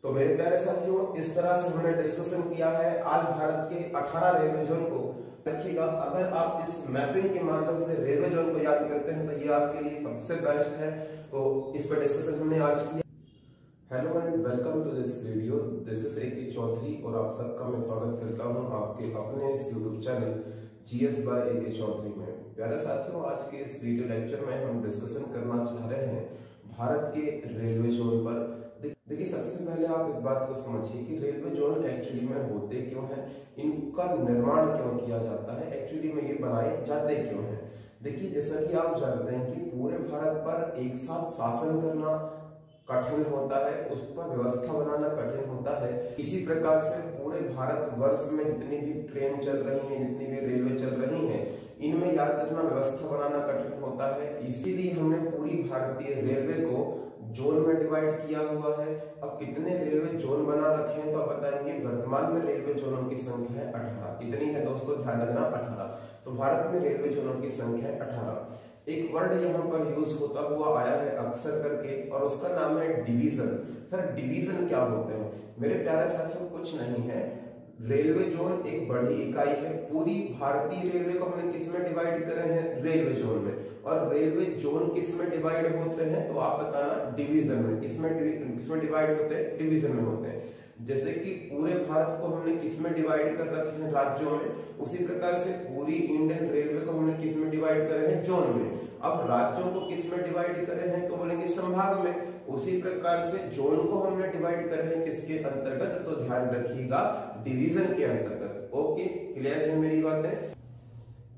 तो मेरे प्यारे साथियों, इस तरह से हमने डिस्कशन किया है आज भारत के 18 रेलवे जोन को। देखिएगा, अगर आप इस मैपिंग के माध्यम से रेलवे जोन को याद करते हैं तो ये आपके लिए सबसे बेस्ट है। तो इस पर डिस्कशन हमने आज किया। Hello and welcome to this video. This is A K. Chaudhary और आप सबका मैं स्वागत करता हूं आपके अपने इस YouTube channel GS by A K. Chaudhary में। प्यारे साथियों, आज के इस वीडियो लेक्चर में हम डिस्कशन करना चाह रहे हैं भारत के रेलवे जोन पर। देखिए, सबसे पहले आप इस बात को समझिए कि रेलवे जोन एक्चुअली में होते क्यों हैं, इनका निर्माण क्यों किया जाता है, एक्चुअली में ये बनाए जाते क्यों हैं। देखिए, जैसा कि आप जानते हैं कि पूरे भारत पर एक साथ शासन करना कठिन होता है, उस पर व्यवस्था बनाना कठिन होता है। इसी प्रकार से पूरे भारत वर्ष में जितनी भी ट्रेन चल रही हैं, जितनी भी रेलवे चल रही हैं, इनमें याद रखना, व्यवस्था बनाना कठिन होता है। इसीलिए हमने पूरी भारतीय रेलवे को जोन में डिवाइड किया हुआ है। अब कितने रेलवे जोन बना रखे हैं तो आप बताएंगे। वर्तमान में रेलवे जोनों की संख्या है 18। कितनी है दोस्तों, ध्यान रखना, 18। तो भारत में रेलवे जोनों की संख्या है 18। एक वर्ड यहाँ पर यूज होता हुआ आया है अक्सर करके, और उसका नाम है डिवीजन। सर, डिवीजन क्या होते हैं? मेरे प्यारे साथियों, कुछ नहीं है। रेलवे जोन एक बड़ी इकाई है। पूरी भारतीय रेलवे को हमने किस में डिवाइड करे हैं? रेलवे जोन में। और रेलवे जोन किस में डिवाइड होते हैं तो आप बताना, डिवीजन में। किसमें डिवाइड होते हैं? डिवीजन में होते हैं। जैसे कि पूरे भारत को हमने किस में डिवाइड कर रखे हैं? राज्यों में। उसी प्रकार से पूरी इंडियन रेलवे को हमने किस में डिवाइड करे हैं? जोन में। अब राज्यों को किस में डिवाइड करे हैं तो बोलेंगे संभाग में। उसी प्रकार से जोन को हमने डिवाइड करे हैं किसके अंतर्गत? तो ध्यान रखिएगा, डिवीजन के अंतर्गत। ओके, क्लियर है मेरी बातें?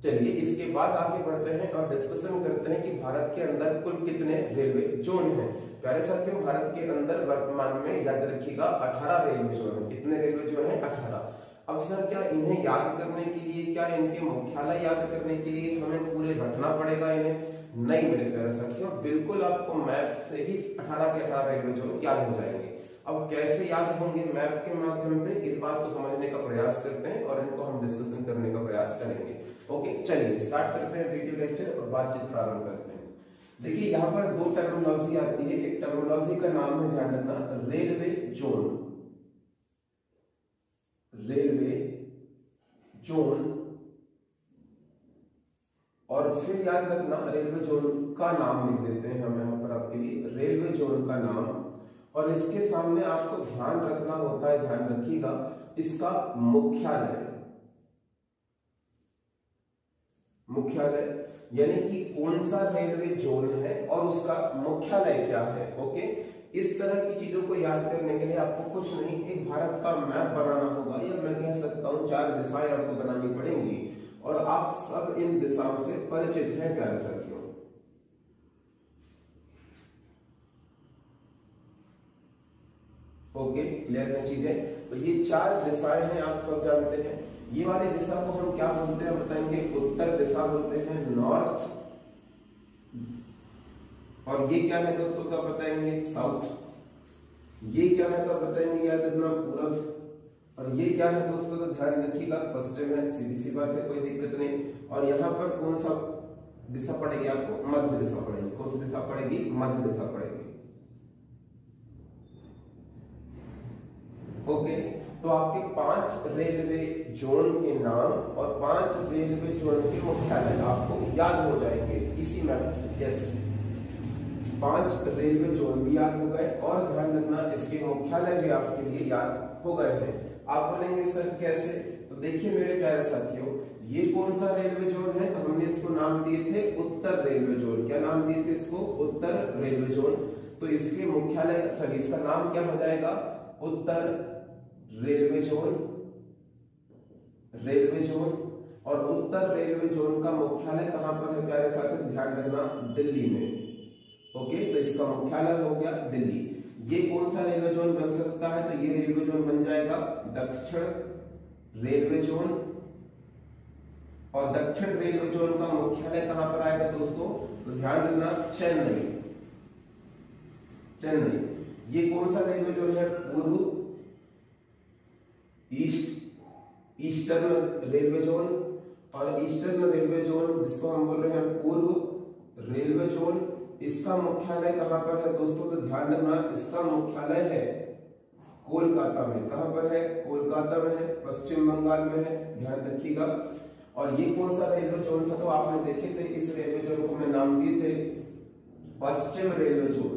चलिए, इसके बाद आगे बढ़ते हैं और डिस्कशन करते हैं कि भारत के अंदर कुल कितने रेलवे जोन हैं। प्यारे साथियों, भारत के अंदर वर्तमान में याद रखिएगा 18 रेलवे जोन है। कितने रेलवे जोन है? 18। अब सर, क्या इन्हें याद करने के लिए, क्या इनके मुख्यालय याद करने के लिए हमें पूरे रटना पड़ेगा इन्हें? नहीं मेरे प्यारे साथियों, बिल्कुल आपको मैप से ही 18 के 18 रेलवे जोन याद हो जाएंगे। अब कैसे याद होंगे? मैप के माध्यम से। इस बात को समझने का प्रयास करते हैं और इनको हम डिस्कशन करने का प्रयास करेंगे। ओके, चलिए स्टार्ट करते हैं वीडियो लेक्चर और बातचीत प्रारंभ करते हैं। देखिए, यहाँ पर दो टर्मिनोलॉजी आती है। एक टर्मिनोलॉजी का नाम है, ध्यान रखना, रेलवे जोन। Railway zone. और फिर याद रखना, रेलवे जोन का नाम लिख देते हैं हम यहाँ पर आपके लिए, रेलवे जोन का नाम। और इसके सामने आपको ध्यान रखना होता है, ध्यान रखिएगा, इसका मुख्यालय। मुख्यालय यानी कि कौन सा रेलवे जोन है और उसका मुख्यालय क्या है। ओके, इस तरह की चीजों को याद करने के लिए आपको कुछ नहीं, एक भारत का मैप बनाना होगा, या मैं कह सकता हूं 4 दिशाएं आपको बनानी पड़ेंगी। और आप सब इन दिशाओं से परिचित हैं प्यारे साथियों। ओके, क्लियर है चीजें? तो ये 4 दिशाएं हैं, आप सब जानते हैं। ये वाली दिशा को हम क्या बोलते हैं बताएंगे? उत्तर दिशा बोलते हैं, नॉर्थ। और ये क्या है दोस्तों तो बताएंगे, साउथ। ये क्या है तो बताएंगे, याद रखना, पूरब। और ये क्या है दोस्तों तो ध्यान रखिएगा, पश्चिम है। सीधी सी बात है, कोई दिक्कत नहीं। और यहाँ पर कौन सा दिशा पड़ेगी आपको? मध्य दिशा पड़ेगी। कौन सी दिशा पड़ेगी? मध्य दिशा पड़ेगी। ओके, तो आपके 5 रेलवे जोन के नाम और 5 रेलवे जोन के मुख्यालय आपको याद हो जाएंगे इसी मैप से। यस, 5 रेलवे जोन भी याद हो गए और ध्यान रखना, इसके मुख्यालय भी आपके लिए याद हो गए हैं। आप बोलेंगे सर कैसे? तो देखिए मेरे प्यारे साथियों, ये कौन सा रेलवे जोन है? तो हमने इसको नाम दिए थे उत्तर रेलवे जोन। क्या नाम दिए थे इसको? उत्तर रेलवे जोन। तो इसके मुख्यालय, सॉरी, इसका नाम क्या हो जाएगा? उत्तर रेलवे जोन। Railway zone. और उत्तर रेलवे जोन का मुख्यालय कहां पर है प्यारे साथियों? ध्यान रखना, दिल्ली में। ओके, तो इसका मुख्यालय हो गया दिल्ली। ये कौन सा रेलवे जोन बन सकता है? तो ये रेलवे जोन बन जाएगा दक्षिण रेलवे जोन। और दक्षिण रेलवे जोन का मुख्यालय कहां पर आएगा दोस्तों? तो ध्यान रखना, चेन्नई। चेन्नई। ये कौन सा रेलवे जोन है? पूर्व ईस्टर्न रेलवे जोन। और ईस्टर्न रेलवे जोन जिसको हम बोल रहे हैं पूर्व रेलवे जोन, इसका मुख्यालय कहां पर है दोस्तों? तो ध्यान रखना, इसका मुख्यालय है कोलकाता में। कहां पर है? कोलकाता में है, पश्चिम बंगाल में है, ध्यान रखिएगा। और ये कौन सा रेलवे जोन था? तो आपने देखे थे इस रेलवे जोन को हमने नाम दिए थे पश्चिम रेलवे जोन।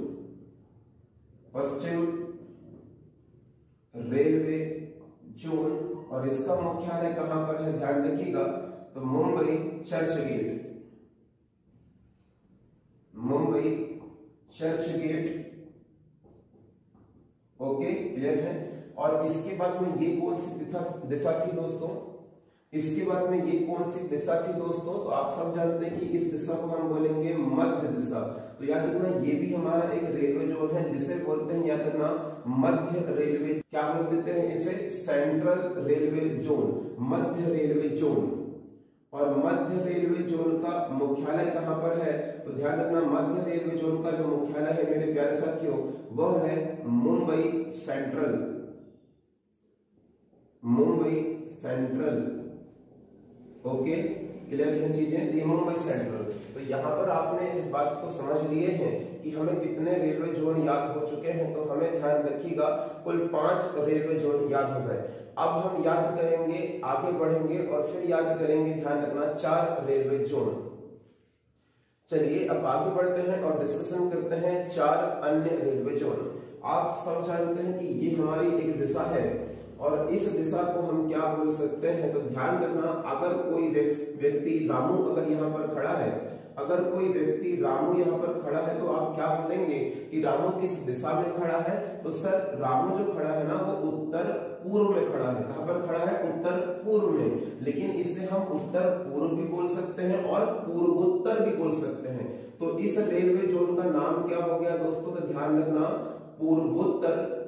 पश्चिम रेलवे जोन। और इसका मुख्यालय कहां पर है? ध्यान रखिएगा, तो मुंबई चर्चगेट, मुंबई चर्चगेट। ओके, क्लियर है। और इसके बाद में ये कौन सी दिशा थी दोस्तों? इसके बाद में ये कौन सी दिशा थी दोस्तों? तो आप सब जानते हैं कि इस दिशा को हम बोलेंगे मध्य दिशा। तो याद रखना ये भी हमारा एक रेलवे जोन है जिसे बोलते हैं, याद रखना, मध्य रेलवे। क्या बोल देते हैं इसे? सेंट्रल रेलवे जोन, मध्य रेलवे जोन। और मध्य रेलवे जोन का मुख्यालय कहां पर है? तो ध्यान रखना मध्य रेलवे जोन का जो मुख्यालय है मेरे प्यारे साथियों वह है Mumbai central, Mumbai central. Okay, clear है चीजें? ये मुंबई सेंट्रल। तो यहाँ पर आपने इस बात को समझ लिए हैं कि हमें कितने रेलवे जोन याद हो चुके हैं। तो हमें ध्यान रखिएगा कुल 5 रेलवे जोन याद हो गए। अब हम याद करेंगे, आगे बढ़ेंगे और फिर याद करेंगे, ध्यान रखना, 4 रेलवे जोन। चलिए अब आगे बढ़ते हैं और डिस्कशन करते हैं 4 अन्य रेलवे जोन। आप सब जानते हैं कि ये हमारी एक दिशा है और इस दिशा को हम क्या बोल सकते हैं? तो ध्यान रखना, अगर कोई व्यक्ति रामू अगर यहाँ पर खड़ा है, अगर कोई व्यक्ति रामू यहाँ पर खड़ा है तो आप क्या बोलेंगे कि रामू किस दिशा में खड़ा है? तो सर रामू जो खड़ा है ना वो उत्तर पूर्व में खड़ा है। कहां पर खड़ा है? उत्तर पूर्व में। लेकिन इसे हम उत्तर पूर्व भी बोल सकते हैं और पूर्वोत्तर भी बोल सकते हैं। तो इस रेलवे जोन का नाम क्या हो गया दोस्तों? तो ध्यान रखना पूर्वोत्तर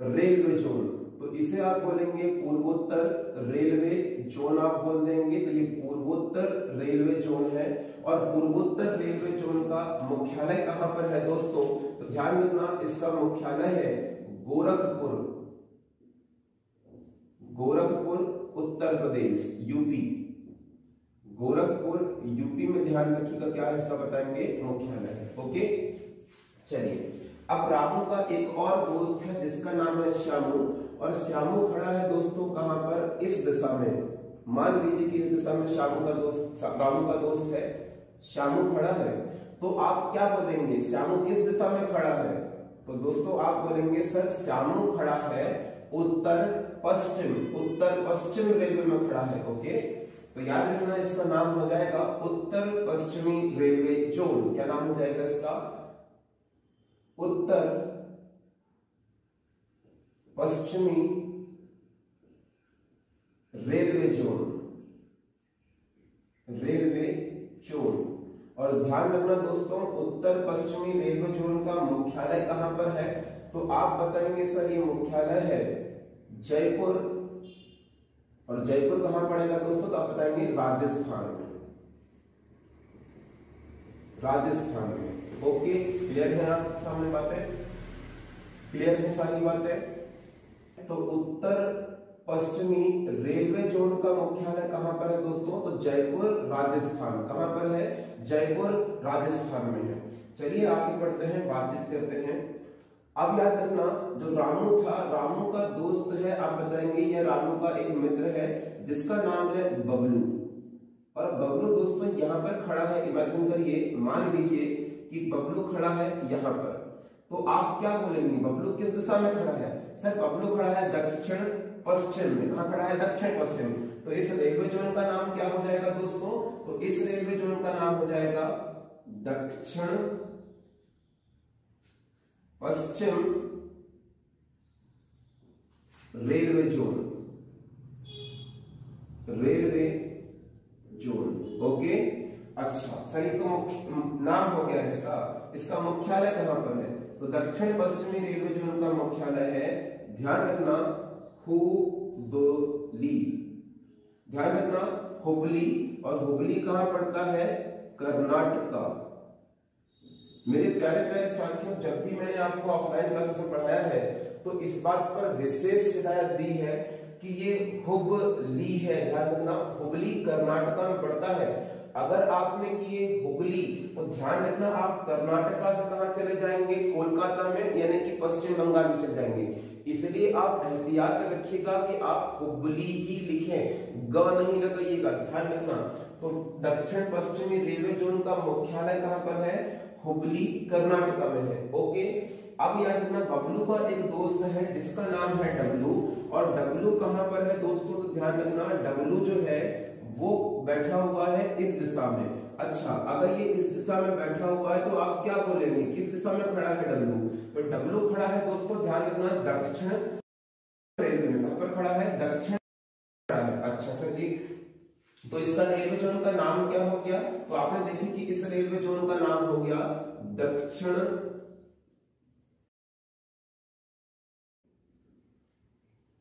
रेलवे जोन। तो इसे आप बोलेंगे पूर्वोत्तर रेलवे जोन, आप बोल देंगे। तो ये पूर्वोत्तर रेलवे जोन है। और पूर्वोत्तर रेलवे जोन का मुख्यालय कहां पर है दोस्तों? तो ध्यान रखना इसका मुख्यालय है गोरखपुर, गोरखपुर उत्तर प्रदेश, यूपी। गोरखपुर यूपी में, ध्यान रखिएगा क्या है इसका बताएंगे, मुख्यालय है। ओके, चलिए अब रामू का एक और दोस्त है जिसका नाम है श्यामू। और श्यामू खड़ा है दोस्तों कहां पर? इस दिशा में। मान लीजिए कि इस दिशा में श्यामू का दोस्त, रामू का दोस्त है, श्यामू खड़ा है। तो आप क्या बोलेंगे? श्यामू किस दिशा में खड़ा है? तो दोस्तों आप बोलेंगे सर श्यामू खड़ा है उत्तर पश्चिम, उत्तर पश्चिम रेलवे में खड़ा है। ओके, तो याद रखना इसका नाम हो जाएगा उत्तर पश्चिमी रेलवे जोन। क्या नाम हो जाएगा इसका? उत्तर पश्चिमी रेलवे जोन, रेलवे जोन। और ध्यान रखना दोस्तों उत्तर पश्चिमी रेलवे जोन का मुख्यालय कहां पर है? तो आप बताएंगे सर ये मुख्यालय है जयपुर। और जयपुर कहां पड़ेगा दोस्तों? तो आप बताएंगे राजस्थान में, राजस्थान में। ओके, क्लियर है आपके सामने बातें? क्लियर है सारी बातें? तो उत्तर पश्चिमी रेलवे जोन का मुख्यालय कहां पर है दोस्तों? तो जयपुर राजस्थान। कहां पर है? जयपुर राजस्थान में है। चलिए आगे बढ़ते हैं, बातचीत करते हैं। अब याद रखना जो रामू था, रामू का दोस्त है, आप बताएंगे ये रामू का एक मित्र है जिसका नाम है बबलू। और बबलू दोस्तों यहाँ पर खड़ा है, इमेजिन करिए, मान लीजिए कि बबलू खड़ा है यहाँ पर। तो आप क्या बोलेंगे? बबलू किस दिशा में खड़ा है? सर बबलू खड़ा है दक्षिण पश्चिम में। कहां खड़ा है? दक्षिण पश्चिम। तो इस रेलवे जोन का नाम क्या हो जाएगा दोस्तों? तो इस रेलवे जोन का नाम हो जाएगा दक्षिण पश्चिम railway zone, railway zone. Okay, अच्छा सर ये तो नाम हो गया इसका। इसका मुख्यालय कहां पर है? तो दक्षिण पश्चिमी रेलवे जोन का मुख्यालय है, ध्यान रखना, हुबली। ध्यान रखना हुबली। और हुबली कहां पड़ता है? कर्नाटका। मेरे प्यारे प्यारे साथियों, जब भी मैंने आपको ऑफलाइन क्लासेस में पढ़ाया है तो इस बात पर विशेष हिदायत दी है कि ये हुबली है। ध्यान रखना हुबली कर्नाटका में पड़ता है। अगर आपने किए हुगली तो ध्यान रखना आप कर्नाटका से कहां चले जाएंगे, कोलकाता में, यानी कि पश्चिम बंगाल में चले जाएंगे। इसलिए आप एहतियात रखिएगा कि आप हुगली ही लिखें, ग नहीं लगाइएगा, ध्यान रखना। तो दक्षिण पश्चिमी रेलवे जोन का मुख्यालय कहां पर है, हुगली कर्नाटका में है। ओके, अब याद रखना बबलू का एक दोस्त है जिसका नाम है डब्लू, और डब्लू कहां पर है दोस्तों, तो ध्यान रखना डब्लू जो है वो बैठा हुआ है इस दिशा में। अच्छा, अगर ये इस दिशा में बैठा हुआ है तो आप क्या बोलेंगे, किस दिशा में खड़ा है डब्लू, तो डब्लू खड़ा है दोस्तों ध्यान रखना दक्षिण रेलवे में। कहां पर खड़ा है, दक्षिण खड़ा है। अच्छा सर जी, तो इसका रेलवे जोन का नाम क्या हो गया, तो आपने देखी कि इस रेलवे जोन का नाम हो गया दक्षिण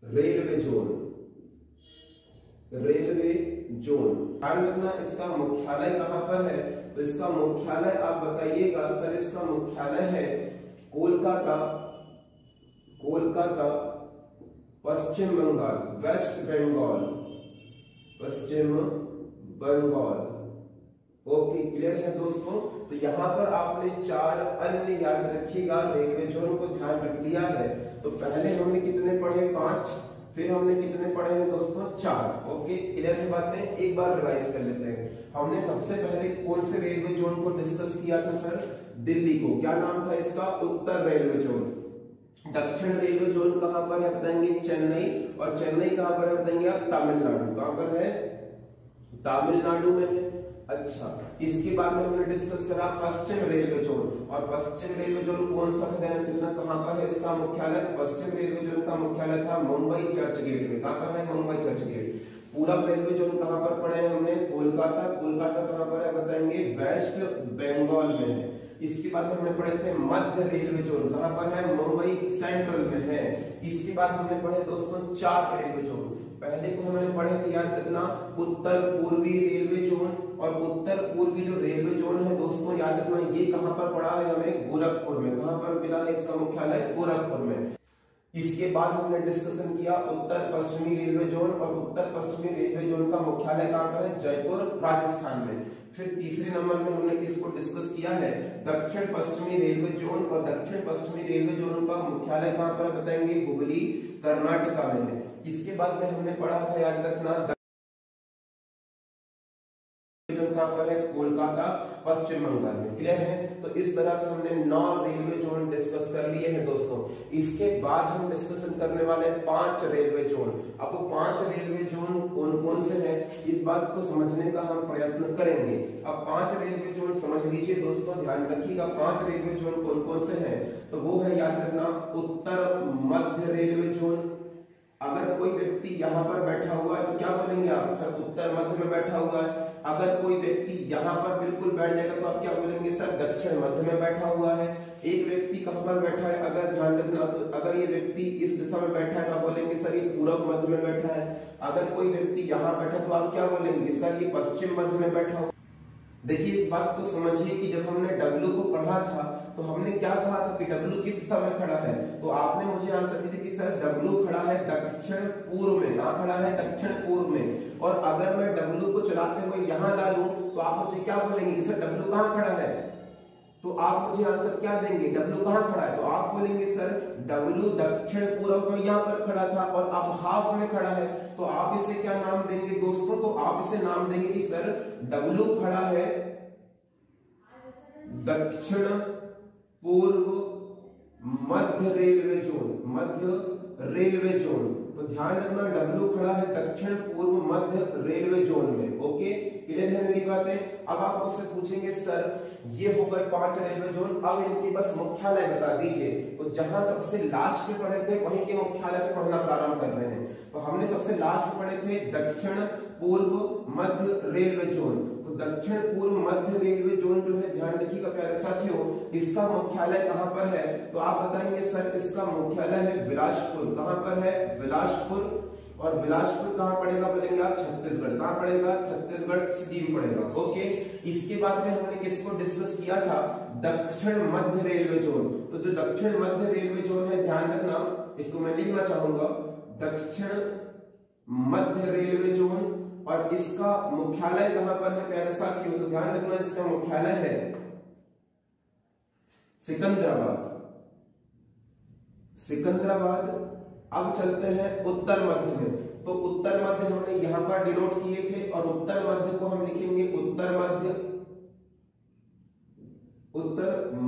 रेलवे जोन। रेलवे जोन ध्यान रखना इसका मुख्यालय कहां पर है, तो इसका मुख्यालय आप बताइएगा सर, इसका मुख्यालय है कोलकाता, कोलकाता पश्चिम बंगाल, वेस्ट बंगाल, पश्चिम बंगाल। ओके, क्लियर है दोस्तों। तो यहाँ पर आपने 4 अन्य याद रखिएगा रेलवे जोन को ध्यान रख लिया है। तो पहले हमने कितने पढ़े, 5, फिर हमने कितने पढ़े हैं दोस्तों, 4। ओके, क्लियर है बातें, एक बार रिवाइज कर लेते हैं। हमने सबसे पहले कौन से रेलवे जोन को डिस्कस किया था सर, दिल्ली को, क्या नाम था इसका, उत्तर रेलवे जोन। दक्षिण रेलवे जोन कहां पर है बताएंगे, चेन्नई, और चेन्नई कहां पर है बताएंगे आप, तमिलनाडु। कहां पर है, तमिलनाडु में है। अच्छा, इसके बाद में हमने डिस्कस करा पश्चिम रेलवे जोन, और पश्चिम रेलवे जोन कौन सा था, कहां पर है इसका मुख्यालय, पश्चिम रेलवे जोन का मुख्यालय था मुंबई चर्च गेट में। कहां पर है, मुंबई चर्च गेट। पूरब रेलवे जोन कहां पर पढ़े हैं हमने, कोलकाता, कोलकाता कहां पर है बताएंगे, वेस्ट बंगाल में है। इसके बाद हमने पढ़े थे मध्य रेलवे जोन, कहां पर है, मुंबई सेंट्रल में है। इसके बाद हमने पढ़े दोस्तों 4 रेलवे जोन। पहले को हमने पढ़े थे याद रखना उत्तर पूर्वी रेलवे जोन, और उत्तर पूर्वी जो रेलवे जोन है दोस्तों याद रखना ये कहां पर पड़ा है हमें, गोरखपुर में। कहां पर मिला है इसका मुख्यालय, गोरखपुर में। इसके बाद हमने डिस्कशन किया उत्तर पश्चिमी रेलवे जोन, और उत्तर पश्चिमी रेलवे जोन का मुख्यालय कहां पर है, जयपुर राजस्थान में। फिर तीसरे नंबर में हमने किसको डिस्कस किया है, दक्षिण पश्चिमी रेलवे जोन, और दक्षिण पश्चिमी रेलवे जोन का मुख्यालय कहां पर बताएंगे, हुगली कर्नाटका में है। इसके बाद में हमने पढ़ा था याद रखना कहां पर है, कोलकाता पश्चिम बंगाल में। क्लियर है, तो इस तरह से हमने 9 रेलवे जोन डिस्कस कर लिए हैं दोस्तों। इसके बाद हम डिस्कशन करने वाले हैं 5 रेलवे जोन। अब वो 5 रेलवे जोन कौन कौन से हैं, इस बात को समझने का हम प्रयत्न करेंगे। अब 5 रेलवे जोन समझ लीजिए दोस्तों, ध्यान रखिएगा 5 रेलवे जोन कौन कौन से हैं, तो वो है याद रखना उत्तर मध्य रेलवे जोन। अगर कोई व्यक्ति यहाँ पर बैठा हुआ है तो क्या बोलेंगे आप, सर उत्तर मध्य में बैठा हुआ है। अगर कोई व्यक्ति यहाँ पर बिल्कुल बैठ जाएगा तो आप क्या बोलेंगे, सर दक्षिण मध्य में बैठा हुआ है। एक व्यक्ति कहां पर बैठा है, अगर ध्यान रखना, तो अगर ये व्यक्ति इस दिशा में बैठा है तो आप बोलेंगे सर ये पूर्व मध्य में बैठा है। अगर कोई व्यक्ति यहाँ बैठा तो आप क्या बोलेंगे, सर ये पश्चिम मध्य में बैठा हुआ। देखिए इस बात को समझिए कि जब हमने W को पढ़ा था तो हमने क्या कहा था कि W किस दिशा में खड़ा है, तो आपने मुझे आंसर दिया कि सर W खड़ा है दक्षिण पूर्व में। कहां खड़ा है, दक्षिण पूर्व में। और अगर मैं W को चलाते हुए यहां डालूं तो आप मुझे क्या बोलेंगे कि सर W कहां खड़ा है, तो आप मुझे आंसर क्या देंगे, W कहां खड़ा है, तो आप बोलेंगे सर W दक्षिण पूर्व में यहां पर खड़ा था और अब हाफ में खड़ा है। तो आप इसे क्या नाम देंगे दोस्तों, तो आप इसे नाम देंगे कि सर W खड़ा है दक्षिण पूर्व मध्य रेलवे जोन, मध्य रेलवे जोन। तो ध्यान रखना W खड़ा है दक्षिण पूर्व मध्य रेलवे जोन में। ओके, क्लियर है मेरी बातें। अब आप मुझसे पूछेंगे सर ये हो गए 5 रेलवे जोन, अब इनके बस मुख्यालय बता दीजिए। तो जहां सबसे लास्ट में पढ़े थे वहीं के मुख्यालय से पढ़ना प्रारंभ कर रहे हैं। तो हमने सबसे लास्ट में पढ़े थे दक्षिण पूर्व मध्य रेलवे जोन। तो दक्षिण पूर्व मध्य रेलवे जोन जो है ध्यान रखिएगा प्यारे साथियों, इसका मुख्यालय कहां पर है, तो आप बताएंगे सर इसका मुख्यालय है बिलासपुर। कहां पर है, बिलासपुर। और बिलासपुर कहां पड़ेगा बोलेंगे आप, छत्तीसगढ़। कहां पड़ेगा, छत्तीसगढ़ सिटी में पड़ेगा। ओके, इसके बाद में हमने किसको डिस्कस किया था, दक्षिण मध्य रेलवे जोन। तो जो दक्षिण मध्य रेलवे जोन है ध्यान रखना, इसको मैं लिखना चाहूंगा दक्षिण मध्य रेलवे जोन। और इसका मुख्यालय कहां पर है प्यारे साथियों? तो ध्यान रखना इसका मुख्यालय है सिकंदराबाद। सिकंदराबाद। अब चलते हैं उत्तर मध्य में। तो उत्तर मध्य हमने यहां पर डिनोट किए थे और उत्तर मध्य को हम लिखेंगे उत्तर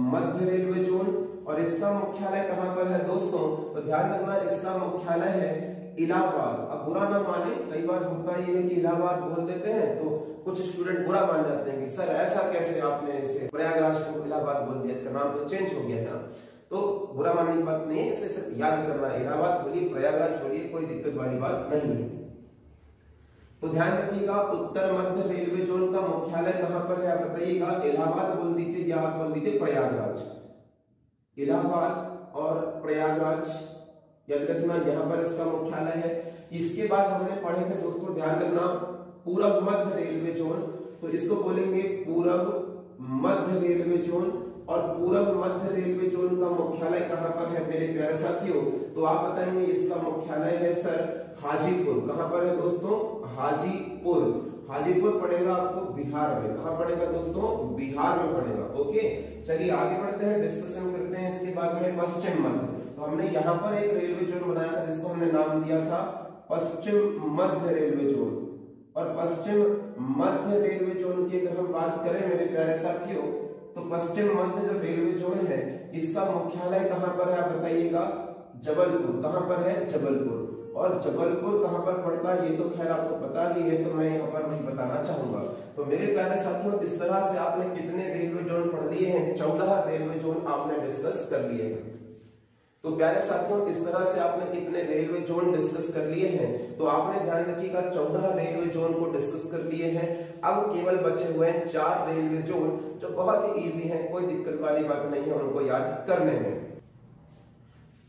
मध्य रेलवे जोन। और इसका मुख्यालय कहां पर है दोस्तों? तो ध्यान रखना इसका मुख्यालय है इलाहाबाद। अब बुरा ना माने, कई बार होता ये है कि इलाहाबाद बोल देते हैं तो कुछ स्टूडेंट बुरा मान जाते हैं कि सर ऐसा कैसे आपने इसे प्रयागराज को इलाहाबाद बोल दिया, इसका नाम तो चेंज हो गया है ना। तो बुरा मानने की बात नहीं है, इसे सिर्फ याद करना है, इलाहाबाद बोलिए प्रयागराज बोलिए, कोई दिक्कत वाली बात नहीं है। तो ध्यान रखिएगा उत्तर मध्य रेलवे जोन का मुख्यालय कहां पर है आप बताइएगा? इलाहाबाद बोल दीजिए या आप बोल दीजिए प्रयागराज। इलाहाबाद और प्रयागराज याद रखना, यहां पर इसका मुख्यालय है। इसके बाद हमने पढ़े थे दोस्तों, ध्यान रखना पूरब मध्य रेलवे जोन, तो इसको बोलेंगे पूरब मध्य रेलवे जोन। और पूरब मध्य रेलवे जोन का मुख्यालय कहां पर है मेरे प्यारे साथियों? तो आप बताएंगे इसका मुख्यालय है सर हाजीपुर। कहां पर है दोस्तों? हाजीपुर। हाजीपुर पड़ेगा आपको बिहार में। कहां पड़ेगा दोस्तों? बिहार में पड़ेगा। ओके, चलिए आगे बढ़ते हैं, डिस्कशन करते हैं इसके बाद में पश्चिम मध्य। तो हमने यहाँ पर एक रेलवे जोन बनाया था जिसको हमने नाम दिया था पश्चिम मध्य रेलवे जोन। और पश्चिम मध्य रेलवे जोन की अगर हम बात करें मेरे प्यारे साथियों, तो पश्चिम मध्य जो रेलवे जोन है इसका मुख्यालय कहां पर है आप बताइएगा? जबलपुर। कहां पर है? जबलपुर। और जबलपुर कहां पर पड़ता है ये तो खैर आपको पता ही है, तो मैं यहाँ पर नहीं बताना चाहूंगा। तो मेरे प्यारे साथियों इस तरह से आपने कितने रेलवे जोन पढ़ लिए हैं? 14 रेलवे जोन आपने डिस्कस कर लिए हैं। तो प्यारे साथियों इस तरह से आपने कितने रेलवे जोन डिस्कस कर लिए हैं? तो आपने ध्यान रखिएगा 14 रेलवे जोन को डिस्कस कर लिए हैं। अब केवल बचे हुए हैं 4 रेलवे जोन जो बहुत ही इजी हैं, कोई दिक्कत वाली बात नहीं है उनको याद करने में।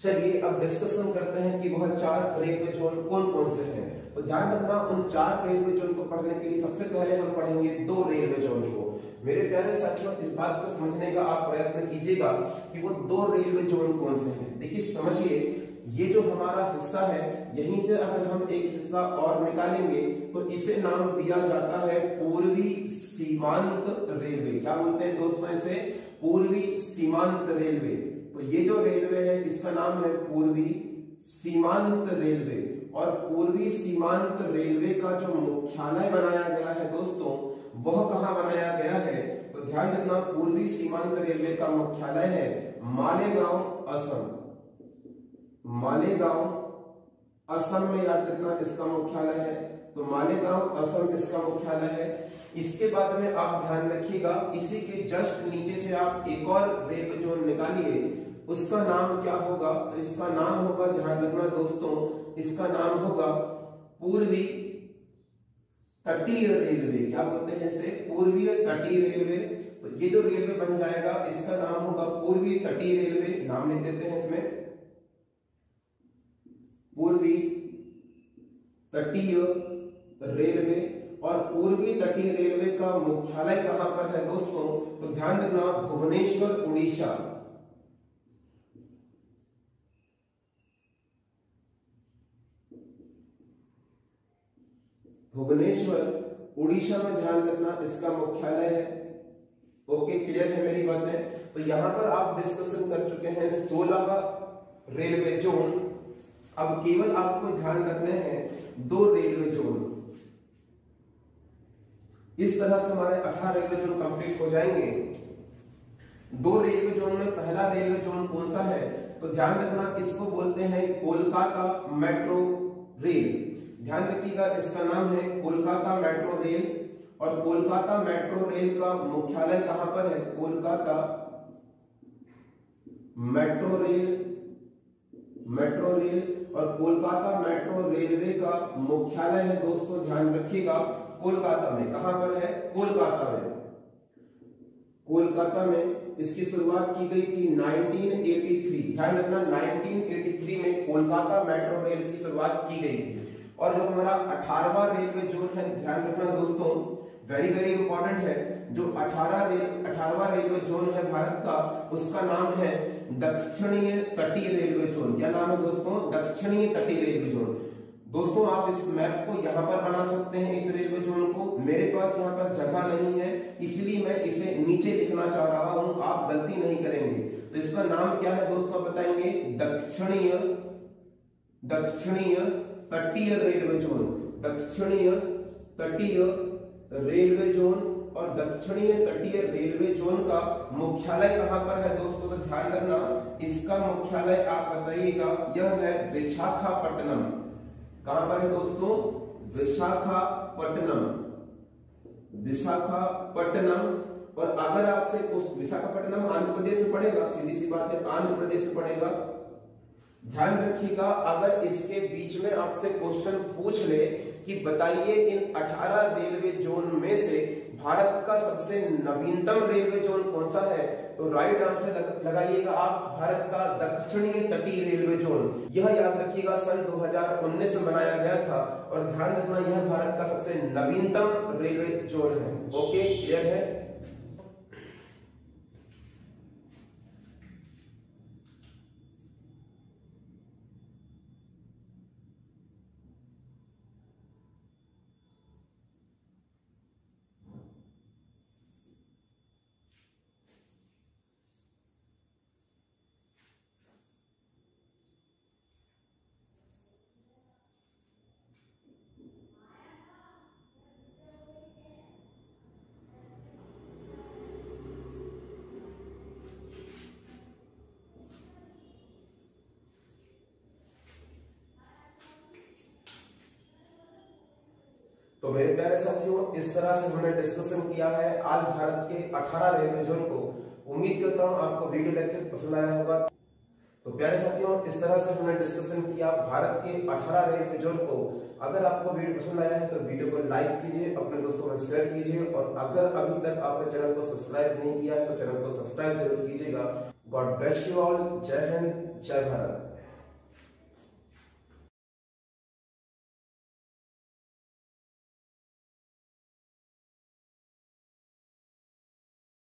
चलिए अब डिस्कशन करते हैं कि वह 4 रेलवे जोन कौन कौन से हैं। तो ध्यान रखना उन 4 रेलवे जोन को पढ़ने के लिए सबसे पहले हम पढ़ेंगे 2 रेलवे जोन को। मेरे प्यारे साथियों इस बात को समझने का आप प्रयत्न कीजिएगा कि वो 2 रेलवे जोन कौन से हैं। देखिए समझिए, ये जो हमारा हिस्सा है यहीं से अगर हम एक हिस्सा और निकालेंगे तो इसे नाम दिया जाता है पूर्वी सीमांत रेलवे। क्या बोलते हैं दोस्तों इसे? पूर्वी सीमांत रेलवे। तो ये जो रेलवे है इसका नाम है पूर्वी सीमांत रेलवे। और पूर्वी सीमांत रेलवे का जो मुख्यालय बनाया गया है दोस्तों वह कहां बनाया गया है? तो ध्यान रखना पूर्वी सीमांत रेलवे का मुख्यालय है मालेगांव असम। मालेगांव असम में याद रखना इसका मुख्यालय है। तो मालेगांव असम इसका मुख्यालय है। इसके बाद में आप ध्यान रखिएगा इसी के जस्ट नीचे से आप एक और रेलवे जोन निकालिए, उसका नाम क्या होगा? तो इसका नाम होगा, ध्यान रखना दोस्तों, इसका नाम होगा पूर्वी तटीय रेलवे। क्या बोलते हैं इसे? पूर्वीय तटीय रेलवे। तो ये जो रेलवे बन जाएगा इसका नाम होगा पूर्वी तटीय रेलवे। नाम लिख देते हैं इसमें पूर्वी तटीय रेलवे। और पूर्वी तटीय रेलवे का मुख्यालय कहां पर है दोस्तों? तो ध्यान रखना भुवनेश्वर उड़ीसा। भुवनेश्वर उड़ीसा में ध्यान रखना इसका मुख्यालय है। ओके, क्लियर है मेरी बातें? तो यहां पर आप डिस्कशन कर चुके हैं 16 रेलवे जोन। अब केवल आपको ध्यान रखने हैं 2 रेलवे जोन। इस तरह से हमारे 18 रेलवे जोन कंप्लीट हो जाएंगे। 2 रेलवे जोन में पहला रेलवे जोन कौन सा है? तो ध्यान रखना इसको बोलते हैं कोलकाता मेट्रो रेल। ध्यान रखिएगा इसका नाम है कोलकाता मेट्रो रेल। और कोलकाता मेट्रो रेल का मुख्यालय कहां पर है? Kolkata metro rail. Metro rail और कोलकाता मेट्रो रेलवे का मुख्यालय है दोस्तों, ध्यान रखिएगा कोलकाता में। कहां पर है? कोलकाता में। कोलकाता में इसकी शुरुआत की गई थी 1983। ध्यान रखना 1983 में कोलकाता मेट्रो रेल की शुरुआत की गई थी। और जो हमारा 18वां रेलवे जोन है, ध्यान रखना दोस्तों, वेरी वेरी इंपॉर्टेंट है, जो 18वां रेलवे जोन है भारत का, उसका नाम है दक्षिणीय तटीय रेलवे जोन। क्या नाम है दोस्तों? दक्षिणीय तटीय रेलवे जोन। दोस्तों आप इस मैप को यहाँ पर बना सकते हैं, इस रेलवे जोन को। मेरे पास यहाँ पर जगह नहीं है, इसलिए मैं इसे नीचे लिखना चाह रहा हूं, आप गलती नहीं करेंगे। तो इसका नाम क्या है दोस्तों, बताएंगे दक्षिणीय तटीय रेलवे जोन। दक्षिणीय तटीय रेलवे जोन। और दक्षिणीय तटीय रेलवे जोन का मुख्यालय कहां पर है दोस्तों, तो ध्यान रखना, इसका मुख्यालय आप बताइएगा, यह है विशाखापट्टनम। कहां पर है दोस्तों, विशाखापट्टनम। और अगर आपसे विशाखापट्टनम आंध्र प्रदेश में पड़ेगा, सीधी सी बात है, आंध्र प्रदेश में पड़ेगा। ध्यान रखिएगा, अगर इसके बीच में आपसे क्वेश्चन पूछ ले कि बताइए इन 18 रेलवे जोन में से भारत का सबसे नवीनतम रेलवे जोन कौन सा है, तो राइट आंसर लगाइएगा आप, भारत का दक्षिणीय तटीय रेलवे जोन। यह याद रखिएगा सन 2019 में बनाया गया था, और ध्यान रखना यह भारत का सबसे नवीनतम रेलवे जोन है। ओके, क्लियर है। तो मेरे प्यारे साथियों, इस तरह से हमने डिस्कशन किया है आज भारत के 18 रेलवे जोन को। उम्मीद करता हूं आपको वीडियो लेक्चर पसंद आया होगा। तो प्यारे साथियों, इस तरह से हमने डिस्कशन किया भारत के 18 रेलवे जोन को। अगर आपको वीडियो पसंद आया है तो वीडियो को लाइक कीजिए, अपने दोस्तों में शेयर कीजिए, और अगर अभी तक आपने चैनल को सब्सक्राइब नहीं किया है तो चैनल को सब्सक्राइब जरूर कीजिएगा। God bless you all. जय हिंद, जय भारत।